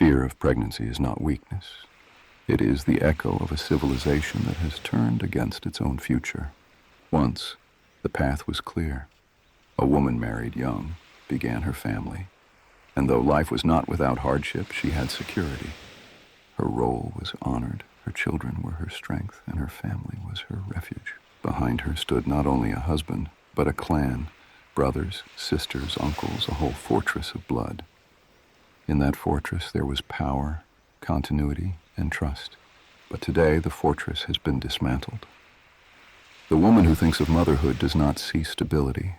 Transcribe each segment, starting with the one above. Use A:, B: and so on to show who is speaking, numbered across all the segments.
A: Fear of pregnancy is not weakness. It is the echo of a civilization that has turned against its own future. Once, the path was clear. A woman married young, began her family, and though life was not without hardship, she had security. Her role was honored, her children were her strength, and her family was her refuge. Behind her stood not only a husband, but a clan, brothers, sisters, uncles, a whole fortress of blood. In that fortress there was power, continuity, and trust. But today the fortress has been dismantled. The woman who thinks of motherhood does not see stability.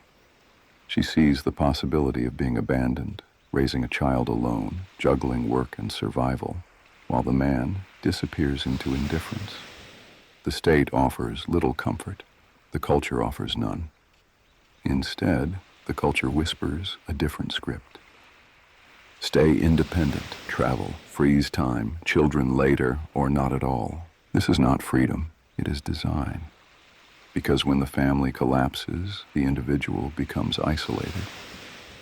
A: She sees the possibility of being abandoned, raising a child alone, juggling work and survival, while the man disappears into indifference. The state offers little comfort. The culture offers none. Instead, the culture whispers a different script. Stay independent, travel, freeze time, children later, or not at all. This is not freedom, it is design. Because when the family collapses, the individual becomes isolated.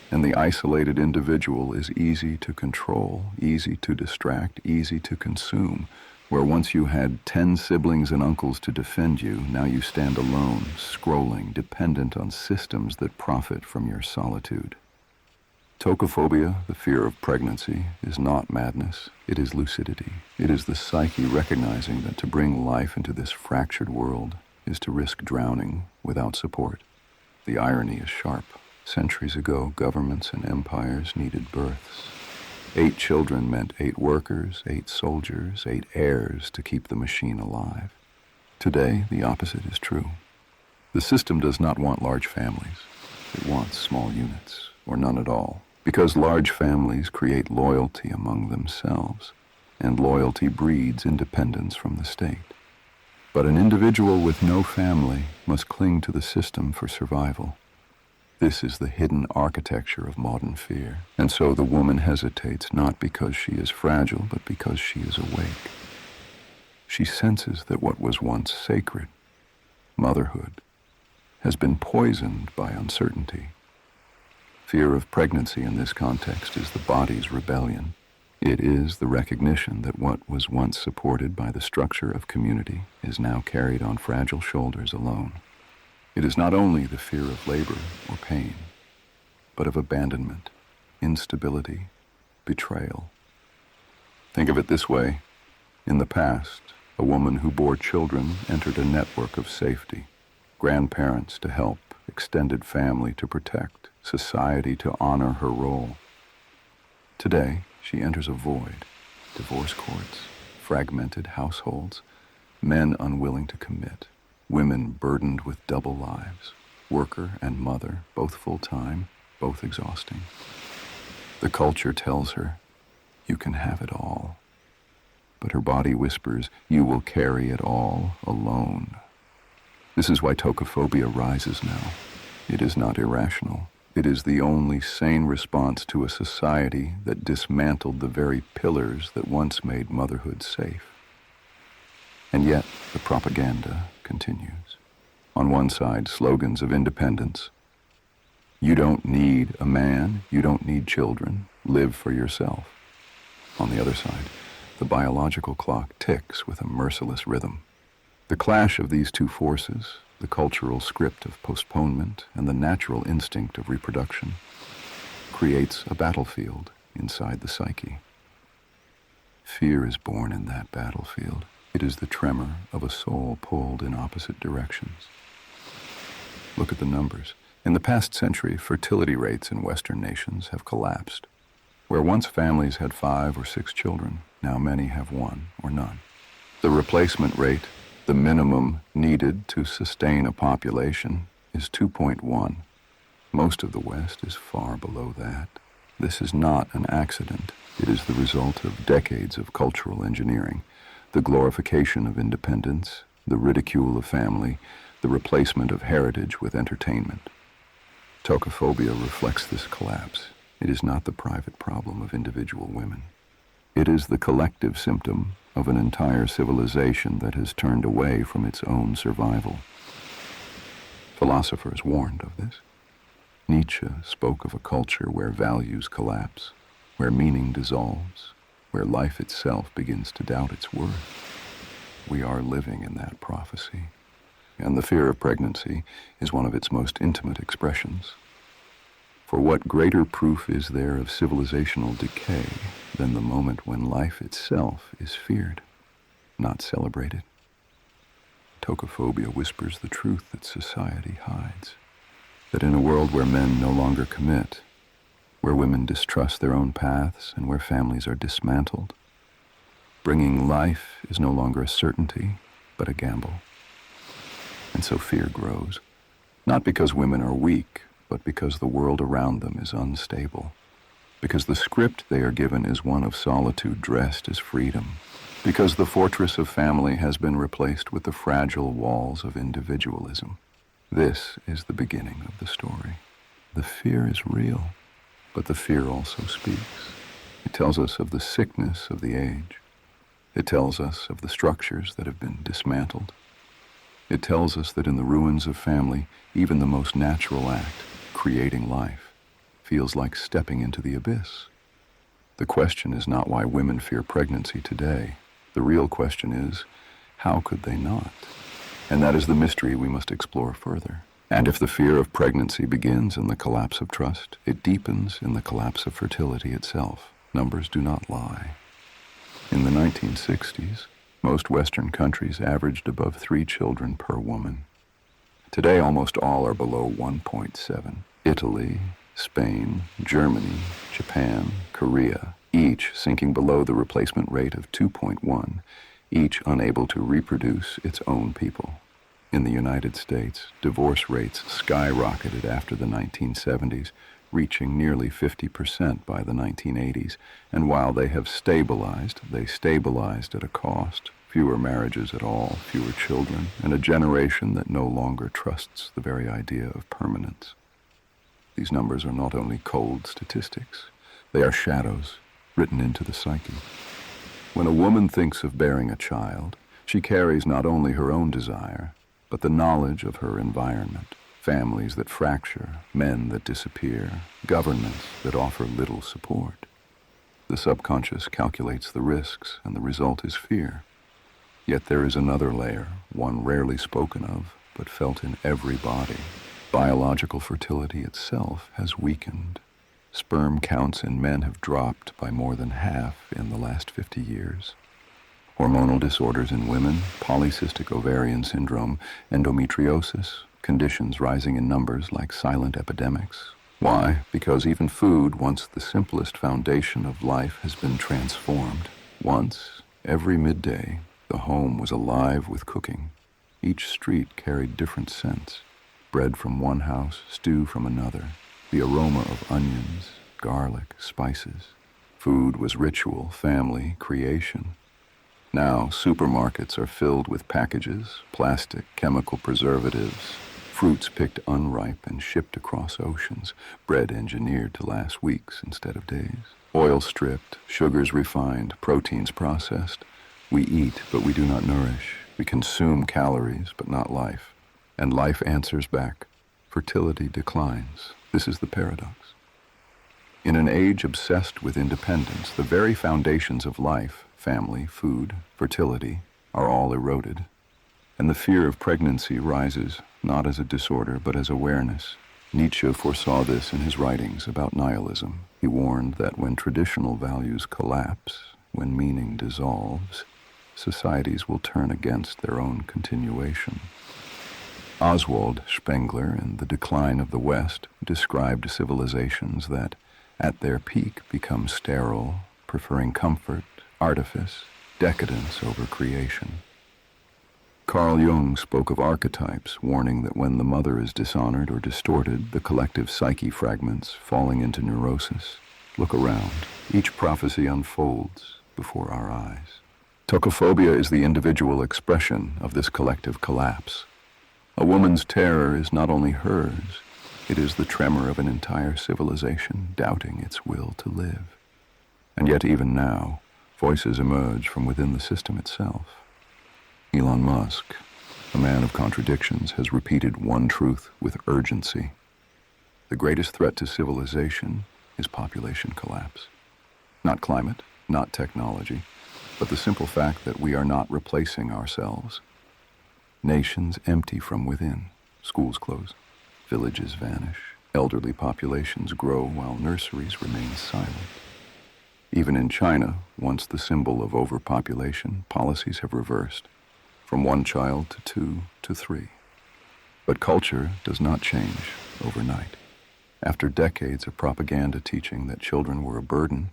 A: And the isolated individual is easy to control, easy to distract, easy to consume. Where once you had 10 siblings and uncles to defend you, now you stand alone, scrolling, dependent on systems that profit from your solitude. Tokophobia, the fear of pregnancy, is not madness, it is lucidity. It is the psyche recognizing that to bring life into this fractured world is to risk drowning without support. The irony is sharp. Centuries ago, governments and empires needed births. 8 children meant 8 workers, 8 soldiers, 8 heirs to keep the machine alive. Today, the opposite is true. The system does not want large families. It wants small units, or none at all, because large families create loyalty among themselves, and loyalty breeds independence from the state. But an individual with no family must cling to the system for survival. This is the hidden architecture of modern fear. And so the woman hesitates not because she is fragile, but because she is awake. She senses that what was once sacred, motherhood, has been poisoned by uncertainty. Fear of pregnancy in this context is the body's rebellion. It is the recognition that what was once supported by the structure of community is now carried on fragile shoulders alone. It is not only the fear of labor or pain, but of abandonment, instability, betrayal. Think of it this way. In the past, a woman who bore children entered a network of safety, grandparents to help, extended family to protect, society to honor her role. Today, she enters a void, divorce courts, fragmented households, men unwilling to commit, women burdened with double lives, worker and mother, both full-time, both exhausting. The culture tells her, you can have it all. But her body whispers, you will carry it all alone. This is why tokophobia rises now. It is not irrational. It is the only sane response to a society that dismantled the very pillars that once made motherhood safe. And yet, the propaganda continues. On one side, slogans of independence. You don't need a man, you don't need children, live for yourself. On the other side, the biological clock ticks with a merciless rhythm. The clash of these two forces, the cultural script of postponement and the natural instinct of reproduction, creates a battlefield inside the psyche. Fear is born in that battlefield. It is the tremor of a soul pulled in opposite directions. Look at the numbers. In the past century, fertility rates in Western nations have collapsed. Where once families had 5 or 6 children, now many have 1 or none. The replacement rate, the minimum needed to sustain a population, is 2.1. Most of the West is far below that. This is not an accident. It is the result of decades of cultural engineering, the glorification of independence, the ridicule of family, the replacement of heritage with entertainment. Tokophobia reflects this collapse. It is not the private problem of individual women. It is the collective symptom of an entire civilization that has turned away from its own survival. Philosophers warned of this. Nietzsche spoke of a culture where values collapse, where meaning dissolves, where life itself begins to doubt its worth. We are living in that prophecy, and the fear of pregnancy is one of its most intimate expressions. For what greater proof is there of civilizational decay than the moment when life itself is feared, not celebrated? Tokophobia whispers the truth that society hides, that in a world where men no longer commit, where women distrust their own paths, and where families are dismantled, bringing life is no longer a certainty, but a gamble. And so fear grows, not because women are weak, but because the world around them is unstable, because the script they are given is one of solitude dressed as freedom, because the fortress of family has been replaced with the fragile walls of individualism. This is the beginning of the story. The fear is real, but the fear also speaks. It tells us of the sickness of the age. It tells us of the structures that have been dismantled. It tells us that in the ruins of family, even the most natural act, creating life, feels like stepping into the abyss. The question is not why women fear pregnancy today. The real question is, how could they not? And that is the mystery we must explore further. And if the fear of pregnancy begins in the collapse of trust, it deepens in the collapse of fertility itself. Numbers do not lie. In the 1960s, most Western countries averaged above 3 children per woman. Today, almost all are below 1.7. Italy, Spain, Germany, Japan, Korea, each sinking below the replacement rate of 2.1, each unable to reproduce its own people. In the United States, divorce rates skyrocketed after the 1970s, reaching nearly 50% by the 1980s, and while they have stabilized, they stabilized at a cost. Fewer marriages at all, fewer children, and a generation that no longer trusts the very idea of permanence. These numbers are not only cold statistics, they are shadows written into the psyche. When a woman thinks of bearing a child, she carries not only her own desire, but the knowledge of her environment, families that fracture, men that disappear, governments that offer little support. The subconscious calculates the risks, and the result is fear. Yet there is another layer, one rarely spoken of, but felt in every body. Biological fertility itself has weakened. Sperm counts in men have dropped by more than half in the last 50 years. Hormonal disorders in women, polycystic ovarian syndrome, endometriosis, conditions rising in numbers like silent epidemics. Why? Because even food, once the simplest foundation of life, has been transformed. Once, every midday, the home was alive with cooking. Each street carried different scents. Bread from one house, stew from another. The aroma of onions, garlic, spices. Food was ritual, family, creation. Now, supermarkets are filled with packages, plastic, chemical preservatives, fruits picked unripe and shipped across oceans, bread engineered to last weeks instead of days. Oil stripped, sugars refined, proteins processed. We eat, but we do not nourish. We consume calories, but not life. And life answers back. Fertility declines. This is the paradox. In an age obsessed with independence, the very foundations of life, family, food, fertility, are all eroded. And the fear of pregnancy rises, not as a disorder, but as awareness. Nietzsche foresaw this in his writings about nihilism. He warned that when traditional values collapse, when meaning dissolves, societies will turn against their own continuation. Oswald Spengler, in The Decline of the West, described civilizations that, at their peak, become sterile, preferring comfort, artifice, decadence over creation. Carl Jung spoke of archetypes, warning that when the mother is dishonored or distorted, the collective psyche fragments, falling into neurosis. Look around. Each prophecy unfolds before our eyes. Tokophobia is the individual expression of this collective collapse. A woman's terror is not only hers, it is the tremor of an entire civilization doubting its will to live. And yet even now, voices emerge from within the system itself. Elon Musk, a man of contradictions, has repeated one truth with urgency. The greatest threat to civilization is population collapse. Not climate, not technology, but the simple fact that we are not replacing ourselves. Nations empty from within, schools close, villages vanish, elderly populations grow while nurseries remain silent. Even in China, once the symbol of overpopulation, policies have reversed, from 1 child to 2 to 3. But culture does not change overnight. After decades of propaganda teaching that children were a burden,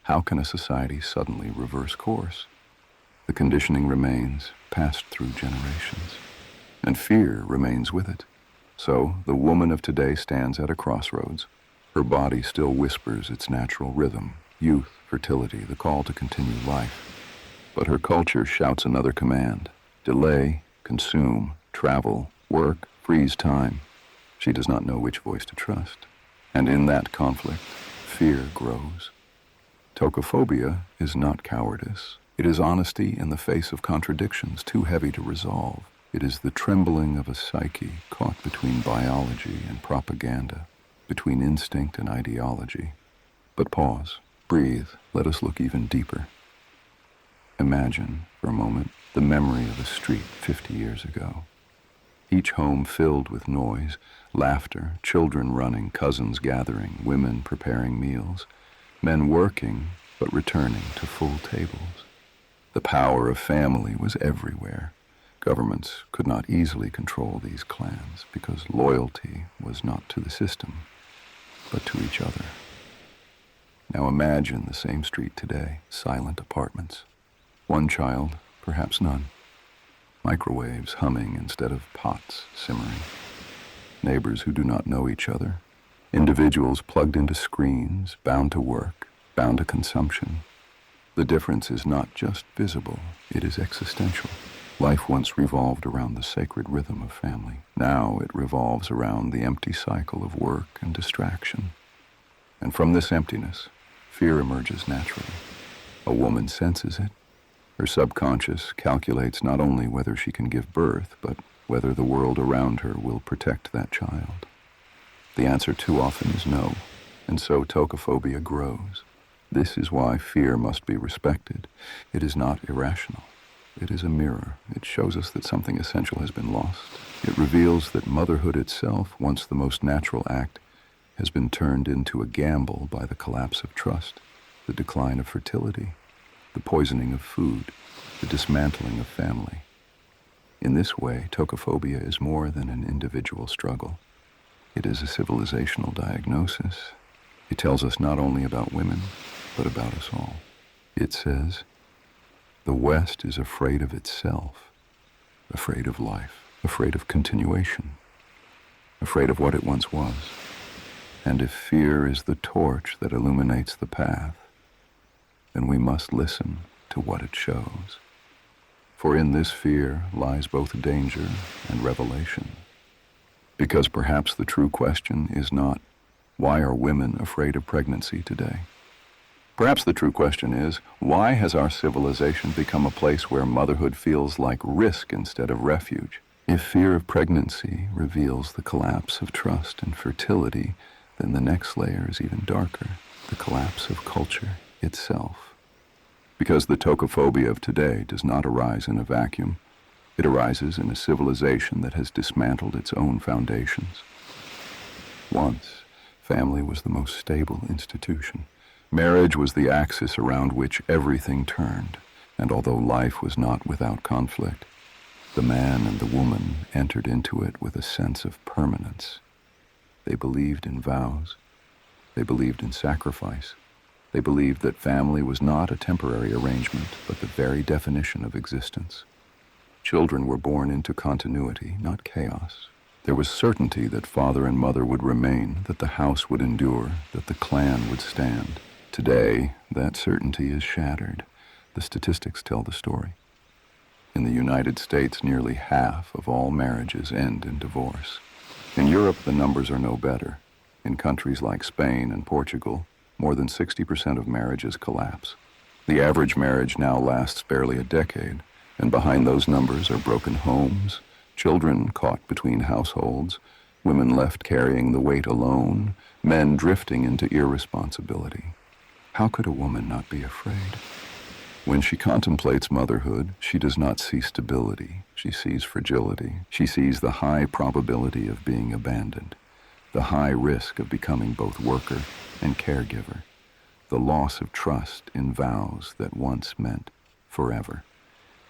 A: how can a society suddenly reverse course? The conditioning remains, passed through generations, and fear remains with it. So the woman of today stands at a crossroads. Her body still whispers its natural rhythm, youth, fertility, the call to continue life. But her culture shouts another command: delay, consume, travel, work, freeze time. She does not know which voice to trust. And in that conflict, fear grows. Tokophobia is not cowardice. It is honesty in the face of contradictions too heavy to resolve. It is the trembling of a psyche caught between biology and propaganda, between instinct and ideology. But pause, breathe, let us look even deeper. Imagine, for a moment, the memory of a street 50 years ago. Each home filled with noise, laughter, children running, cousins gathering, women preparing meals, men working but returning to full tables. The power of family was everywhere. Governments could not easily control these clans because loyalty was not to the system, but to each other. Now imagine the same street today, silent apartments. 1 child, perhaps none. Microwaves humming instead of pots simmering. Neighbors who do not know each other. Individuals plugged into screens, bound to work, bound to consumption. The difference is not just visible, it is existential. Life once revolved around the sacred rhythm of family. Now it revolves around the empty cycle of work and distraction. And from this emptiness, fear emerges naturally. A woman senses it. Her subconscious calculates not only whether she can give birth, but whether the world around her will protect that child. The answer too often is no, and so tokophobia grows. This is why fear must be respected. It is not irrational. It is a mirror. It shows us that something essential has been lost. It reveals that motherhood itself, once the most natural act, has been turned into a gamble by the collapse of trust, the decline of fertility, the poisoning of food, the dismantling of family. In this way, tokophobia is more than an individual struggle. It is a civilizational diagnosis. It tells us not only about women, but about us all. It says, the West is afraid of itself, afraid of life, afraid of continuation, afraid of what it once was. And if fear is the torch that illuminates the path, then we must listen to what it shows. For in this fear lies both danger and revelation. Because perhaps the true question is not, why are women afraid of pregnancy today? Perhaps the true question is, why has our civilization become a place where motherhood feels like risk instead of refuge? If fear of pregnancy reveals the collapse of trust and fertility, then the next layer is even darker, the collapse of culture itself. Because the tokophobia of today does not arise in a vacuum. It arises in a civilization that has dismantled its own foundations. Once, family was the most stable institution. Marriage was the axis around which everything turned, and although life was not without conflict, the man and the woman entered into it with a sense of permanence. They believed in vows. They believed in sacrifice. They believed that family was not a temporary arrangement, but the very definition of existence. Children were born into continuity, not chaos. There was certainty that father and mother would remain, that the house would endure, that the clan would stand. Today, that certainty is shattered. The statistics tell the story. In the United States, nearly half of all marriages end in divorce. In Europe, the numbers are no better. In countries like Spain and Portugal, more than 60% of marriages collapse. The average marriage now lasts barely a decade, and behind those numbers are broken homes, children caught between households, women left carrying the weight alone, men drifting into irresponsibility. How could a woman not be afraid? When she contemplates motherhood, she does not see stability. She sees fragility. She sees the high probability of being abandoned, the high risk of becoming both worker and caregiver, the loss of trust in vows that once meant forever.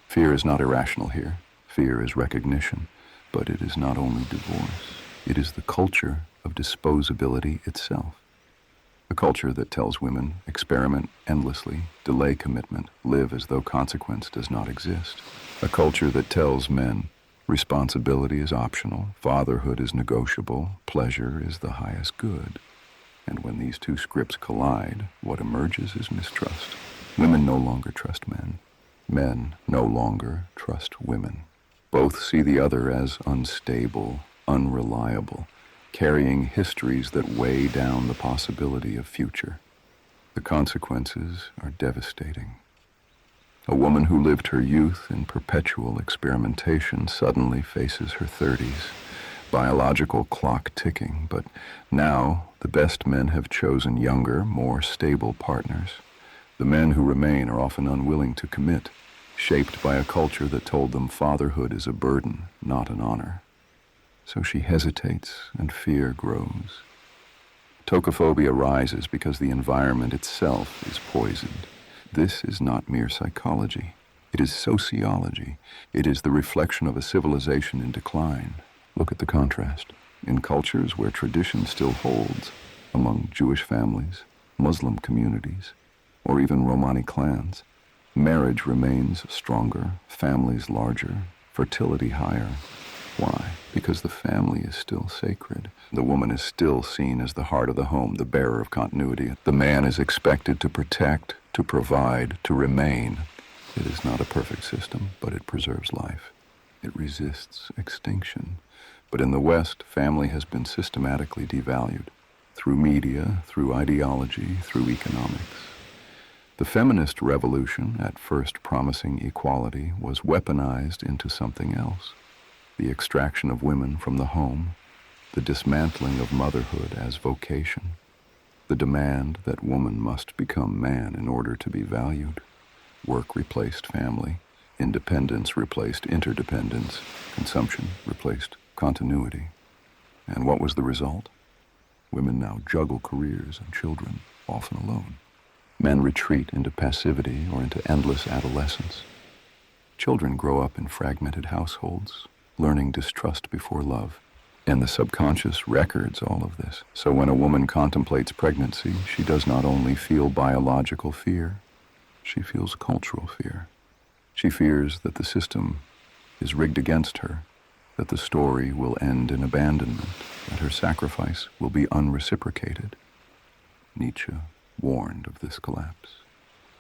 A: Fear is not irrational here. Fear is recognition, but it is not only divorce. It is the culture of disposability itself. A culture that tells women, experiment endlessly, delay commitment, live as though consequence does not exist. A culture that tells men, responsibility is optional, fatherhood is negotiable, pleasure is the highest good. And when these two scripts collide, what emerges is mistrust. Women no longer trust men. Men no longer trust women. Both see the other as unstable, unreliable, carrying histories that weigh down the possibility of future. The consequences are devastating. A woman who lived her youth in perpetual experimentation suddenly faces her 30s, biological clock ticking, but now the best men have chosen younger, more stable partners. The men who remain are often unwilling to commit, shaped by a culture that told them fatherhood is a burden, not an honor. So she hesitates, and fear grows. Tokophobia rises because the environment itself is poisoned. This is not mere psychology. It is sociology. It is the reflection of a civilization in decline. Look at the contrast. In cultures where tradition still holds, among Jewish families, Muslim communities, or even Romani clans, marriage remains stronger, families larger, fertility higher. Why? Because the family is still sacred. The woman is still seen as the heart of the home, the bearer of continuity. The man is expected to protect, to provide, to remain. It is not a perfect system, but it preserves life. It resists extinction. But in the West, family has been systematically devalued through media, through ideology, through economics. The feminist revolution, at first promising equality, was weaponized into something else. The extraction of women from the home, the dismantling of motherhood as vocation, the demand that woman must become man in order to be valued. Work replaced family, independence replaced interdependence, consumption replaced continuity. And what was the result? Women now juggle careers and children, often alone. Men retreat into passivity or into endless adolescence. Children grow up in fragmented households, learning distrust before love. And the subconscious records all of this. So when a woman contemplates pregnancy, she does not only feel biological fear, she feels cultural fear. She fears that the system is rigged against her, that the story will end in abandonment, that her sacrifice will be unreciprocated. Nietzsche warned of this collapse.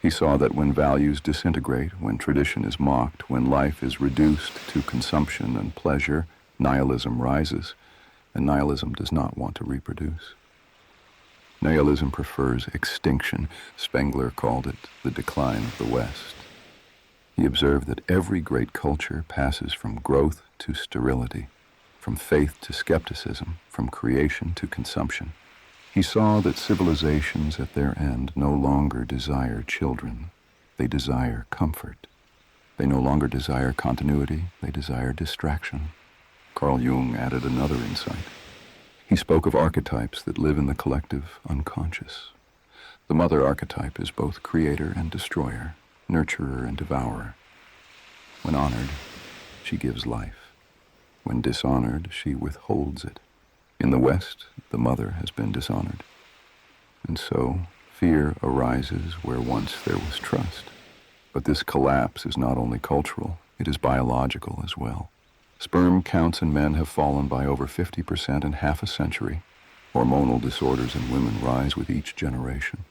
A: He saw that when values disintegrate, when tradition is mocked, when life is reduced to consumption and pleasure, nihilism rises, and nihilism does not want to reproduce. Nihilism prefers extinction. Spengler called it the decline of the West. He observed that every great culture passes from growth to sterility, from faith to skepticism, from creation to consumption. He saw that civilizations at their end no longer desire children. They desire comfort. They no longer desire continuity. They desire distraction. Carl Jung added another insight. He spoke of archetypes that live in the collective unconscious. The mother archetype is both creator and destroyer, nurturer and devourer. When honored, she gives life. When dishonored, she withholds it. In the West, the mother has been dishonored. And so, fear arises where once there was trust. But this collapse is not only cultural, it is biological as well. Sperm counts in men have fallen by over 50% in half a century. Hormonal disorders in women rise with each generation.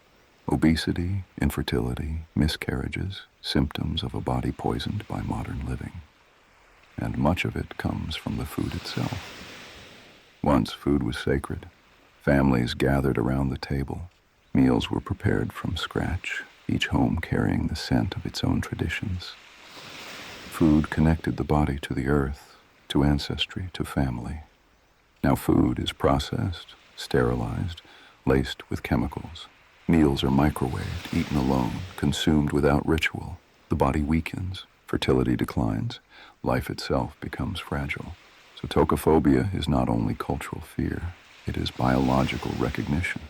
A: Obesity, infertility, miscarriages, symptoms of a body poisoned by modern living. And much of it comes from the food itself. Once food was sacred. Families gathered around the table. Meals were prepared from scratch, each home carrying the scent of its own traditions. Food connected the body to the earth, to ancestry, to family. Now food is processed, sterilized, laced with chemicals. Meals are microwaved, eaten alone, consumed without ritual. The body weakens, fertility declines, life itself becomes fragile. So tokophobia is not only cultural fear, it is biological recognition.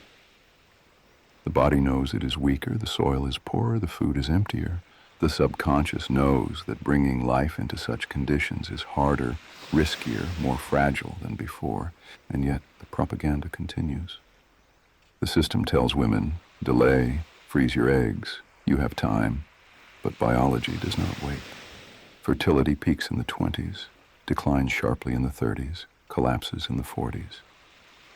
A: The body knows it is weaker, the soil is poorer, the food is emptier. The subconscious knows that bringing life into such conditions is harder, riskier, more fragile than before, and yet the propaganda continues. The system tells women, delay, freeze your eggs, you have time, but biology does not wait. Fertility peaks in the 20s, declines sharply in the 30s, collapses in the 40s.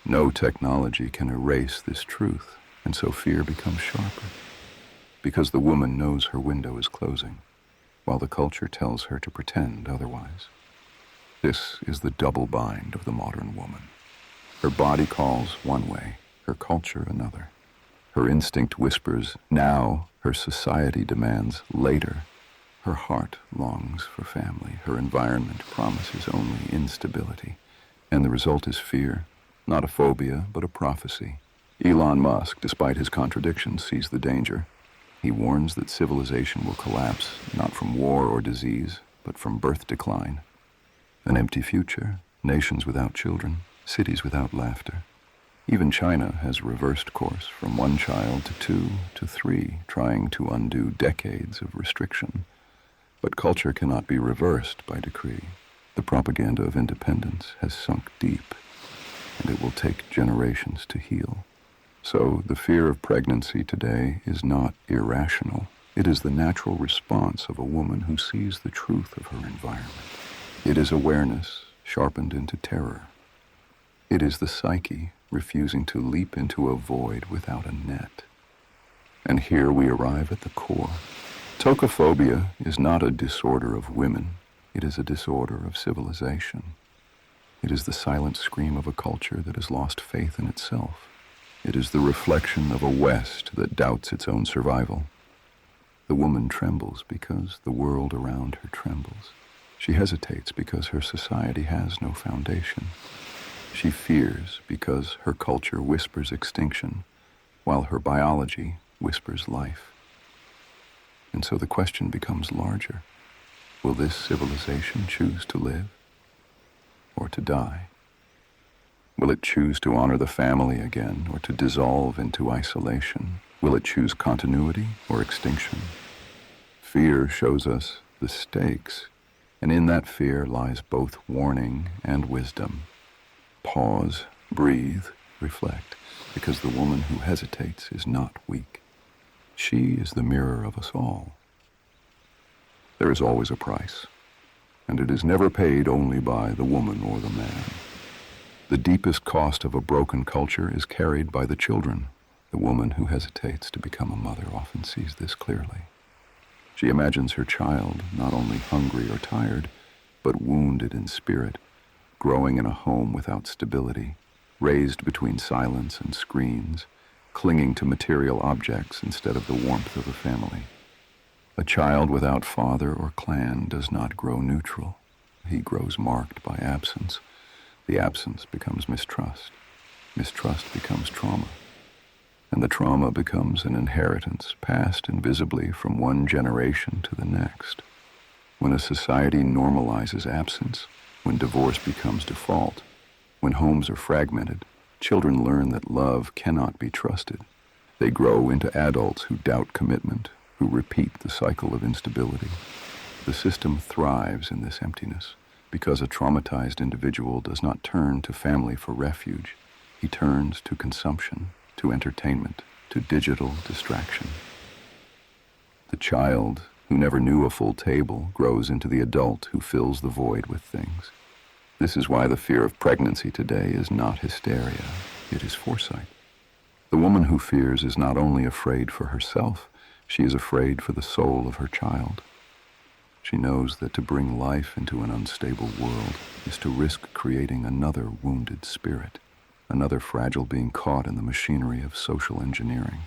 A: No technology can erase this truth, and so fear becomes sharper, because the woman knows her window is closing, while the culture tells her to pretend otherwise. This is the double bind of the modern woman. Her body calls one way, her culture another. Her instinct whispers now, her society demands later. Her heart longs for family, her environment promises only instability, and the result is fear, not a phobia, but a prophecy. Elon Musk, despite his contradictions, sees the danger. He warns that civilization will collapse, not from war or disease, but from birth decline. An empty future, nations without children, cities without laughter. Even China has reversed course from 1 child to 2 to 3, trying to undo decades of restriction. But culture cannot be reversed by decree. The propaganda of independence has sunk deep, and it will take generations to heal. So the fear of pregnancy today is not irrational. It is the natural response of a woman who sees the truth of her environment. It is awareness sharpened into terror. It is the psyche refusing to leap into a void without a net. And here we arrive at the core. Tokophobia is not a disorder of women. It is a disorder of civilization. It is the silent scream of a culture that has lost faith in itself. It is the reflection of a West that doubts its own survival. The woman trembles because the world around her trembles. She hesitates because her society has no foundation. She fears because her culture whispers extinction, while her biology whispers life. And so the question becomes larger. Will this civilization choose to live or to die? Will it choose to honor the family again or to dissolve into isolation? Will it choose continuity or extinction? Fear shows us the stakes, and in that fear lies both warning and wisdom. Pause, breathe, reflect, because the woman who hesitates is not weak. She is the mirror of us all. There is always a price, and it is never paid only by the woman or the man. The deepest cost of a broken culture is carried by the children. The woman who hesitates to become a mother often sees this clearly. She imagines her child not only hungry or tired, but wounded in spirit, growing in a home without stability, raised between silence and screens, clinging to material objects instead of the warmth of a family. A child without father or clan does not grow neutral. He grows marked by absence. The absence becomes mistrust. Mistrust becomes trauma. And the trauma becomes an inheritance passed invisibly from one generation to the next. When a society normalizes absence, when divorce becomes default, when homes are fragmented, children learn that love cannot be trusted. They grow into adults who doubt commitment, who repeat the cycle of instability. The system thrives in this emptiness because a traumatized individual does not turn to family for refuge. He turns to consumption, to entertainment, to digital distraction. The child who never knew a full table grows into the adult who fills the void with things. This is why the fear of pregnancy today is not hysteria, it is foresight. The woman who fears is not only afraid for herself, she is afraid for the soul of her child. She knows that to bring life into an unstable world is to risk creating another wounded spirit, another fragile being caught in the machinery of social engineering.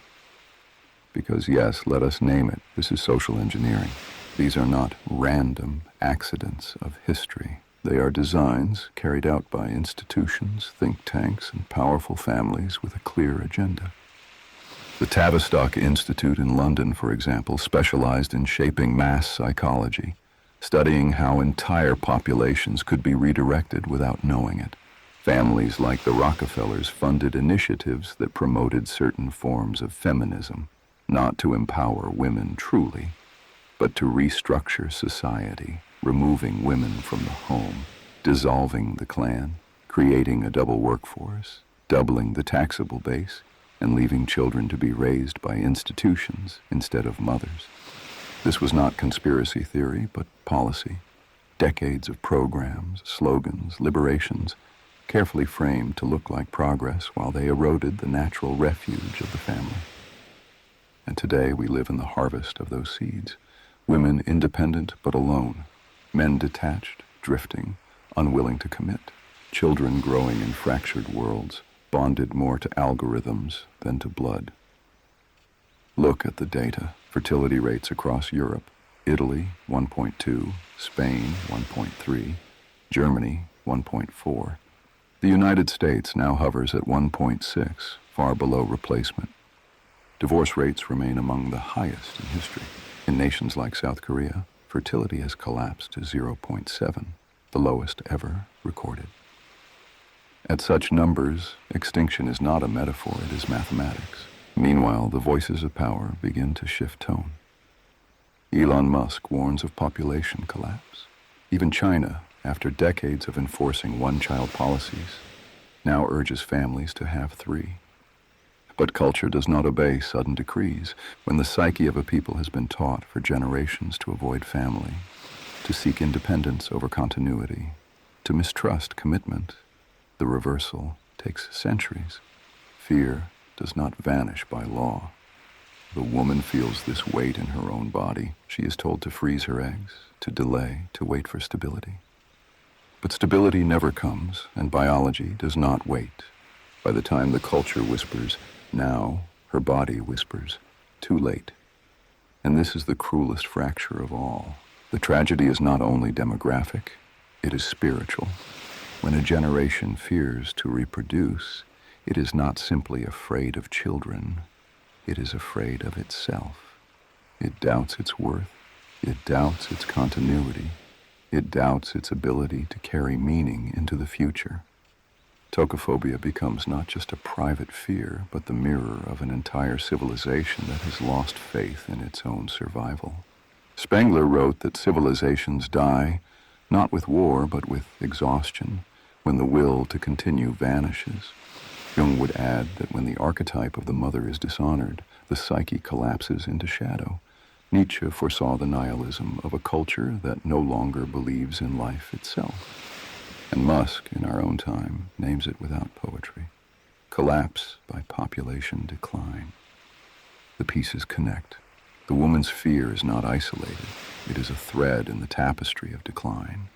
A: Because yes, let us name it, this is social engineering. These are not random accidents of history. They are designs carried out by institutions, think tanks, and powerful families with a clear agenda. The Tavistock Institute in London, for example, specialized in shaping mass psychology, studying how entire populations could be redirected without knowing it. Families like the Rockefellers funded initiatives that promoted certain forms of feminism, not to empower women truly, but to restructure society, removing women from the home, dissolving the clan, creating a double workforce, doubling the taxable base, and leaving children to be raised by institutions instead of mothers. This was not conspiracy theory, but policy. Decades of programs, slogans, liberations, carefully framed to look like progress while they eroded the natural refuge of the family. And today we live in the harvest of those seeds. Women independent but alone, men detached, drifting, unwilling to commit, children growing in fractured worlds, bonded more to algorithms than to blood. Look at the data. Fertility rates across Europe: Italy 1.2, Spain 1.3, Germany 1.4. The United States now hovers at 1.6, far below replacement. Divorce rates remain among the highest in history. In nations like South Korea, fertility has collapsed to 0.7, the lowest ever recorded. At such numbers, extinction is not a metaphor, it is mathematics. Meanwhile, the voices of power begin to shift tone. Elon Musk warns of population collapse. Even China, after decades of enforcing one-child policies, now urges families to have 3. But culture does not obey sudden decrees. When the psyche of a people has been taught for generations to avoid family, to seek independence over continuity, to mistrust commitment, the reversal takes centuries. Fear does not vanish by law. The woman feels this weight in her own body. She is told to freeze her eggs, to delay, to wait for stability. But stability never comes, and biology does not wait. By the time the culture whispers, now, her body whispers, too late. And this is the cruelest fracture of all. The tragedy is not only demographic, it is spiritual. When a generation fears to reproduce, it is not simply afraid of children, it is afraid of itself. It doubts its worth, it doubts its continuity, it doubts its ability to carry meaning into the future. Tokophobia becomes not just a private fear, but the mirror of an entire civilization that has lost faith in its own survival. Spengler wrote that civilizations die not with war, but with exhaustion, when the will to continue vanishes. Jung would add that when the archetype of the mother is dishonored, the psyche collapses into shadow. Nietzsche foresaw the nihilism of a culture that no longer believes in life itself. And Musk, in our own time, names it without poetry: collapse by population decline. The pieces connect. The woman's fear is not isolated. It is a thread in the tapestry of decline.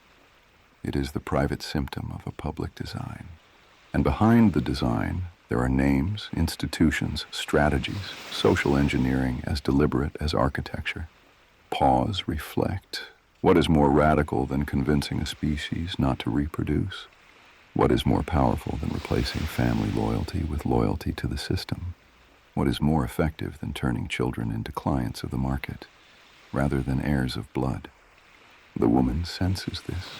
A: It is the private symptom of a public design. And behind the design, there are names, institutions, strategies, social engineering as deliberate as architecture. Pause, reflect. What is more radical than convincing a species not to reproduce? What is more powerful than replacing family loyalty with loyalty to the system? What is more effective than turning children into clients of the market, rather than heirs of blood? The woman senses this,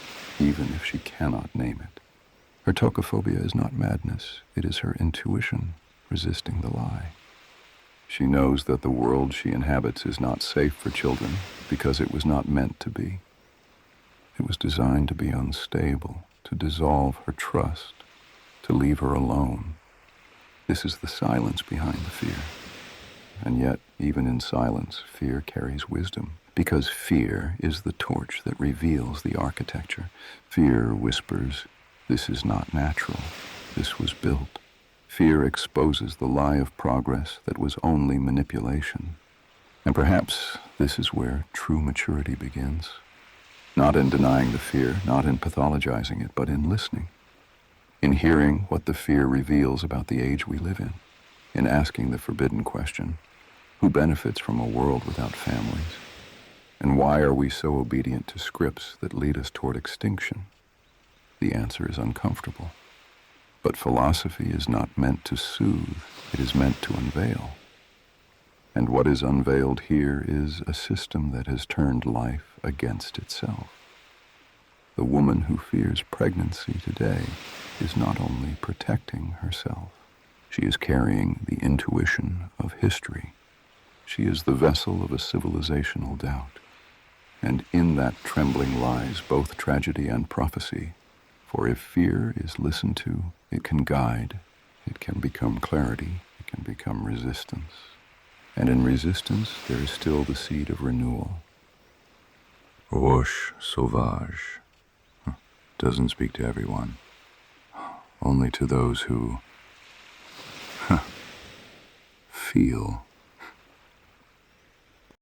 A: even if she cannot name it. Her tokophobia is not madness, it is her intuition resisting the lie. She knows that the world she inhabits is not safe for children because it was not meant to be. It was designed to be unstable, to dissolve her trust, to leave her alone. This is the silence behind the fear. And yet, even in silence, fear carries wisdom, because fear is the torch that reveals the architecture. Fear whispers, "This is not natural. This was built." Fear exposes the lie of progress that was only manipulation. And perhaps this is where true maturity begins. Not in denying the fear, not in pathologizing it, but in listening. In hearing what the fear reveals about the age we live in asking the forbidden question, who benefits from a world without families? And why are we so obedient to scripts that lead us toward extinction? The answer is uncomfortable. But philosophy is not meant to soothe, it is meant to unveil. And what is unveiled here is a system that has turned life against itself. The woman who fears pregnancy today is not only protecting herself, she is carrying the intuition of history. She is the vessel of a civilizational doubt. And in that trembling lies both tragedy and prophecy. For if fear is listened to, it can guide, it can become clarity, it can become resistance. And in resistance, there is still the seed of renewal. Roche, Sauvage. Doesn't speak to everyone. Only to those who feel.